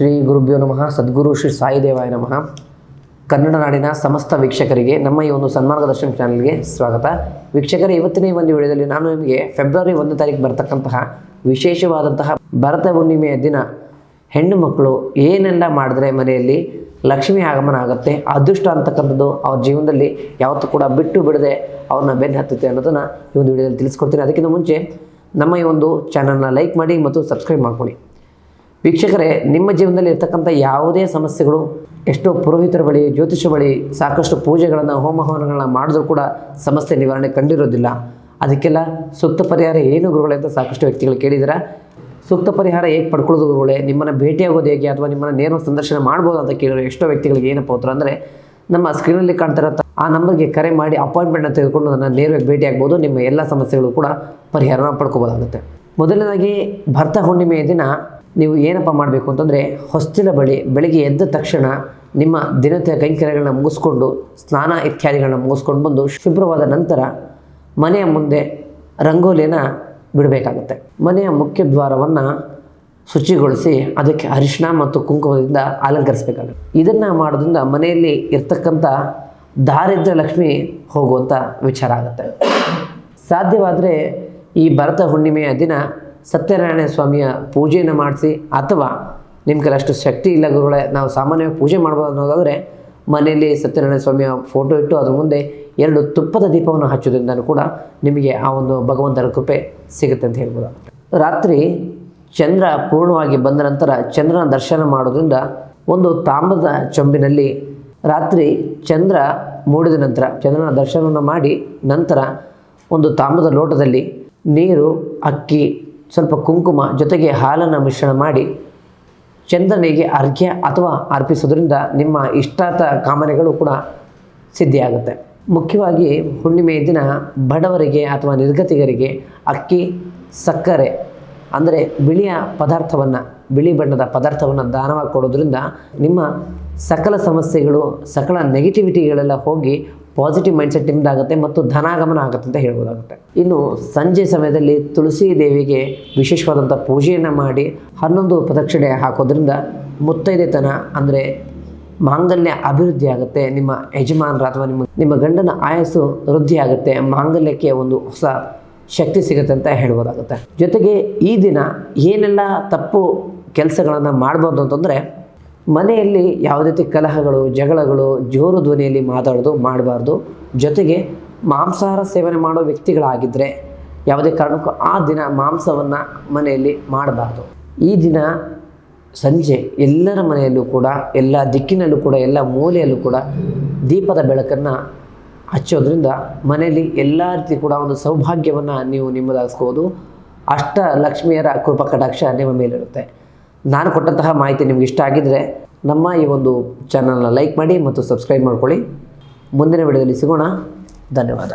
ಶ್ರೀ ಗುರುಭ್ಯೋ ನಮಃ. ಸದ್ಗುರು ಶ್ರೀ ಸಾಯಿದೇವಾಯ ನಮಃ. ಕನ್ನಡ ನಾಡಿನ ಸಮಸ್ತ ವೀಕ್ಷಕರಿಗೆ ನಮ್ಮ ಈ ಒಂದು ಸನ್ಮಾರ್ಗ ದರ್ಶನ ಚಾನಲ್ಗೆ ಸ್ವಾಗತ. ವೀಕ್ಷಕರೇ, ಇವತ್ತಿನ ಈ ಒಂದು ವಿಡಿಯೋದಲ್ಲಿ ನಾನು ನಿಮಗೆ ಫೆಬ್ರವರಿ 1 ತಾರೀಕು ಬರ್ತಕ್ಕಂತಹ ವಿಶೇಷವಾದಂತಹ ಭರತ ಹುಣ್ಣಿಮೆಯ ದಿನ ಹೆಣ್ಣು ಮಕ್ಕಳು ಏನೆಲ್ಲ ಮಾಡಿದ್ರೆ ಮನೆಯಲ್ಲಿ ಲಕ್ಷ್ಮಿ ಆಗಮನ ಆಗುತ್ತೆ, ಅದೃಷ್ಟ ಅಂತಕ್ಕಂಥದ್ದು ಅವ್ರ ಜೀವನದಲ್ಲಿ ಯಾವತ್ತೂ ಕೂಡ ಬಿಟ್ಟು ಬಿಡದೆ ಅವ್ರನ್ನ ಬೆನ್ನು ಹತ್ತುತ್ತೆ ಅನ್ನೋದನ್ನು ಈ ಒಂದು ವಿಡಿಯೋದಲ್ಲಿ ತಿಳಿಸ್ಕೊಡ್ತೀನಿ. ಅದಕ್ಕಿಂತ ಮುಂಚೆ ನಮ್ಮ ಈ ಒಂದು ಚಾನಲ್ನ ಲೈಕ್ ಮಾಡಿ ಮತ್ತು ಸಬ್ಸ್ಕ್ರೈಬ್ ಮಾಡ್ಕೊಳ್ಳಿ. ವೀಕ್ಷಕರೇ, ನಿಮ್ಮ ಜೀವನದಲ್ಲಿ ಇರ್ತಕ್ಕಂಥ ಯಾವುದೇ ಸಮಸ್ಯೆಗಳು, ಎಷ್ಟೋ ಪುರೋಹಿತರ ಬಳಿ, ಜ್ಯೋತಿಷ ಬಳಿ ಸಾಕಷ್ಟು ಪೂಜೆಗಳನ್ನು, ಹೋಮ ಹವನಗಳನ್ನ ಮಾಡಿದ್ರೂ ಕೂಡ ಸಮಸ್ಯೆ ನಿವಾರಣೆ ಕಂಡಿರೋದಿಲ್ಲ. ಅದಕ್ಕೆಲ್ಲ ಸೂಕ್ತ ಪರಿಹಾರ ಏನು ಗುರುಗಳೇ ಅಂತ ಸಾಕಷ್ಟು ವ್ಯಕ್ತಿಗಳು ಕೇಳಿದರೆ, ಸೂಕ್ತ ಪರಿಹಾರ ಹೇಗೆ ಪಡ್ಕೊಳ್ಳೋದು ಗುರುಗಳೇ, ನಿಮ್ಮನ್ನು ಭೇಟಿಯಾಗೋದು ಹೇಗೆ, ಅಥವಾ ನಿಮ್ಮನ್ನು ನೇರ ಸಂದರ್ಶನ ಮಾಡ್ಬೋದು ಅಂತ ಕೇಳಿದ್ರೆ ಎಷ್ಟೋ ವ್ಯಕ್ತಿಗಳಿಗೆ ಏನಪ್ಪ ಉತ್ತರ ಅಂದರೆ, ನಮ್ಮ ಸ್ಕ್ರೀನಲ್ಲಿ ಕಾಣ್ತಿರೋ ಆ ನಂಬರ್ಗೆ ಕರೆ ಮಾಡಿ ಅಪಾಯಿಂಟ್ಮೆಂಟ್ನ ತೆಗೆದುಕೊಂಡು ನನ್ನ ನೇರವಾಗಿ ಭೇಟಿ ಆಗ್ಬೋದು. ನಿಮ್ಮ ಎಲ್ಲ ಸಮಸ್ಯೆಗಳು ಕೂಡ ಪರಿಹಾರನ ಪಡ್ಕೋಬೋದಾಗುತ್ತೆ. ಮೊದಲನೇದಾಗಿ ಭರತ ಹುಣ್ಣಿಮೆಯ ದಿನ ನೀವು ಏನಪ್ಪ ಮಾಡಬೇಕು ಅಂತಂದರೆ, ಹೊಸ್ತಿಲ ಬಳಿ ಬೆಳಗ್ಗೆ ಎದ್ದ ತಕ್ಷಣ ನಿಮ್ಮ ದಿನದ ಕೈಂಕರ್ಯಗಳನ್ನ ಮುಗಿಸ್ಕೊಂಡು, ಸ್ನಾನ ಇತ್ಯಾದಿಗಳನ್ನ ಮುಗಿಸ್ಕೊಂಡು ಬಂದು ಶುಭ್ರವಾದ ನಂತರ ಮನೆಯ ಮುಂದೆ ರಂಗೋಲಿಯನ್ನು ಬಿಡಬೇಕಾಗುತ್ತೆ. ಮನೆಯ ಮುಖ್ಯ ದ್ವಾರವನ್ನು ಶುಚಿಗೊಳಿಸಿ ಅದಕ್ಕೆ ಅರಿಶಿಣ ಮತ್ತು ಕುಂಕುಮದಿಂದ ಅಲಂಕರಿಸಬೇಕಾಗುತ್ತೆ. ಇದನ್ನು ಮಾಡೋದ್ರಿಂದ ಮನೆಯಲ್ಲಿ ಇರ್ತಕ್ಕಂಥ ದಾರಿದ್ರ್ಯ ಲಕ್ಷ್ಮಿ ಹೋಗುವಂಥ ವಿಚಾರ ಆಗುತ್ತೆ. ಸಾಧ್ಯವಾದರೆ ಈ ಭರತ ಹುಣ್ಣಿಮೆಯ ದಿನ ಸತ್ಯನಾರಾಯಣ ಸ್ವಾಮಿಯ ಪೂಜೆಯನ್ನು ಮಾಡಿಸಿ, ಅಥವಾ ನಿಮ್ಮ ಕೈಲಿ ಅಷ್ಟು ಶಕ್ತಿ ಇಲ್ಲ ಗುರುಗಳೇ, ನಾವು ಸಾಮಾನ್ಯವಾಗಿ ಪೂಜೆ ಮಾಡ್ಬೋದು ಅನ್ನೋದಾದರೆ ಮನೆಯಲ್ಲಿ ಸತ್ಯನಾರಾಯಣ ಸ್ವಾಮಿಯ ಫೋಟೋ ಇಟ್ಟು ಅದ್ರ ಮುಂದೆ 2 ತುಪ್ಪದ ದೀಪವನ್ನು ಹಚ್ಚೋದ್ರಿಂದಲೂ ಕೂಡ ನಿಮಗೆ ಆ ಒಂದು ಭಗವಂತನ ಕೃಪೆ ಸಿಗುತ್ತೆ ಅಂತ ಹೇಳ್ಬೋದು. ರಾತ್ರಿ ಚಂದ್ರ ಪೂರ್ಣವಾಗಿ ಬಂದ ನಂತರ ಚಂದ್ರನ ದರ್ಶನ ಮಾಡೋದ್ರಿಂದ ಒಂದು ತಾಮ್ರದ ಚೊಂಬಿನಲ್ಲಿ ರಾತ್ರಿ ಚಂದ್ರ ಮೂಡಿದ ನಂತರ ಚಂದ್ರನ ದರ್ಶನವನ್ನು ಮಾಡಿ ನಂತರ ಒಂದು ತಾಮ್ರದ ಲೋಟದಲ್ಲಿ ನೀರು, ಅಕ್ಕಿ, ಸ್ವಲ್ಪ ಕುಂಕುಮ ಜೊತೆಗೆ ಹಾಲನ್ನು ಮಿಶ್ರಣ ಮಾಡಿ ಚಂದ್ರನಿಗೆ ಅರ್ಘ್ಯ ಅಥವಾ ಅರ್ಪಿಸೋದ್ರಿಂದ ನಿಮ್ಮ ಇಷ್ಟಾರ್ಥ ಕಾಮನೆಗಳು ಕೂಡ ಸಿದ್ಧಿಯಾಗುತ್ತೆ. ಮುಖ್ಯವಾಗಿ ಹುಣ್ಣಿಮೆಯ ದಿನ ಬಡವರಿಗೆ ಅಥವಾ ನಿರ್ಗತಿಗರಿಗೆ ಅಕ್ಕಿ, ಸಕ್ಕರೆ ಅಂದರೆ ಬಿಳಿಯ ಪದಾರ್ಥವನ್ನು, ಬಿಳಿ ಬಣ್ಣದ ಪದಾರ್ಥವನ್ನು ದಾನವಾಗಿ ಕೊಡೋದ್ರಿಂದ ನಿಮ್ಮ ಸಕಲ ಸಮಸ್ಯೆಗಳು, ಸಕಲ ನೆಗೆಟಿವಿಟಿಗಳೆಲ್ಲ ಹೋಗಿ ಪಾಸಿಟಿವ್ ಮೈಂಡ್ಸೆಟ್ ನಿಮ್ಮದಾಗುತ್ತೆ ಮತ್ತು ಧನಾಗಮನ ಆಗುತ್ತೆ ಅಂತ ಹೇಳ್ಬೋದಾಗುತ್ತೆ. ಇನ್ನು ಸಂಜೆ ಸಮಯದಲ್ಲಿ ತುಳಸಿ ದೇವಿಗೆ ವಿಶೇಷವಾದಂಥ ಪೂಜೆಯನ್ನು ಮಾಡಿ 11 ಪ್ರದಕ್ಷಿಣೆ ಹಾಕೋದ್ರಿಂದ ಮುತ್ತೈದೆತನ ಅಂದರೆ ಮಾಂಗಲ್ಯ ಅಭಿವೃದ್ಧಿ ಆಗುತ್ತೆ. ನಿಮ್ಮ ಯಜಮಾನರ ಅಥವಾ ನಿಮ್ಮ ಗಂಡನ ಆಯಸ್ಸು ವೃದ್ಧಿ ಆಗುತ್ತೆ. ಮಾಂಗಲ್ಯಕ್ಕೆ ಒಂದು ಹೊಸ ಶಕ್ತಿ ಸಿಗುತ್ತೆ ಅಂತ ಹೇಳ್ಬೋದಾಗುತ್ತೆ. ಜೊತೆಗೆ ಈ ದಿನ ಏನೆಲ್ಲ ತಪ್ಪು ಕೆಲಸಗಳನ್ನು ಮಾಡ್ಬೋದು ಅಂತಂದರೆ, ಮನೆಯಲ್ಲಿ ಯಾವುದೇ ರೀತಿ ಕಲಹಗಳು, ಜಗಳಗಳು, ಜೋರು ಧ್ವನಿಯಲ್ಲಿ ಮಾತಾಡೋದು ಮಾಡಬಾರ್ದು. ಜೊತೆಗೆ ಮಾಂಸಾಹಾರ ಸೇವನೆ ಮಾಡೋ ವ್ಯಕ್ತಿಗಳಾಗಿದ್ದರೆ ಯಾವುದೇ ಕಾರಣಕ್ಕೂ ಆ ದಿನ ಮಾಂಸವನ್ನು ಮನೆಯಲ್ಲಿ ಮಾಡಬಾರ್ದು. ಈ ದಿನ ಸಂಜೆ ಎಲ್ಲರ ಮನೆಯಲ್ಲೂ ಕೂಡ, ಎಲ್ಲ ದಿಕ್ಕಿನಲ್ಲೂ ಕೂಡ, ಎಲ್ಲ ಮೂಲೆಯಲ್ಲೂ ಕೂಡ ದೀಪದ ಬೆಳಕನ್ನು ಹಚ್ಚೋದ್ರಿಂದ ಮನೆಯಲ್ಲಿ ಎಲ್ಲ ರೀತಿ ಕೂಡ ಒಂದು ಸೌಭಾಗ್ಯವನ್ನು ನೀವು ನಿಮ್ಮದಾಗಿಸ್ಬೋದು. ಅಷ್ಟ ಲಕ್ಷ್ಮಿಯರ ಕೃಪಾ ಕಟಾಕ್ಷ ನಿಮ್ಮ ಮೇಲಿರುತ್ತೆ. ನಾನು ಕೊಟ್ಟಂತಹ ಮಾಹಿತಿ ನಿಮ್ಗೆ ಇಷ್ಟ ಆಗಿದ್ದರೆ ನಮ್ಮ ಈ ಒಂದು ಚಾನಲ್ನ ಲೈಕ್ ಮಾಡಿ ಮತ್ತು ಸಬ್ಸ್ಕ್ರೈಬ್ ಮಾಡ್ಕೊಳ್ಳಿ. ಮುಂದಿನ ವಿಡಿಯೋದಲ್ಲಿ ಸಿಗೋಣ. ಧನ್ಯವಾದ.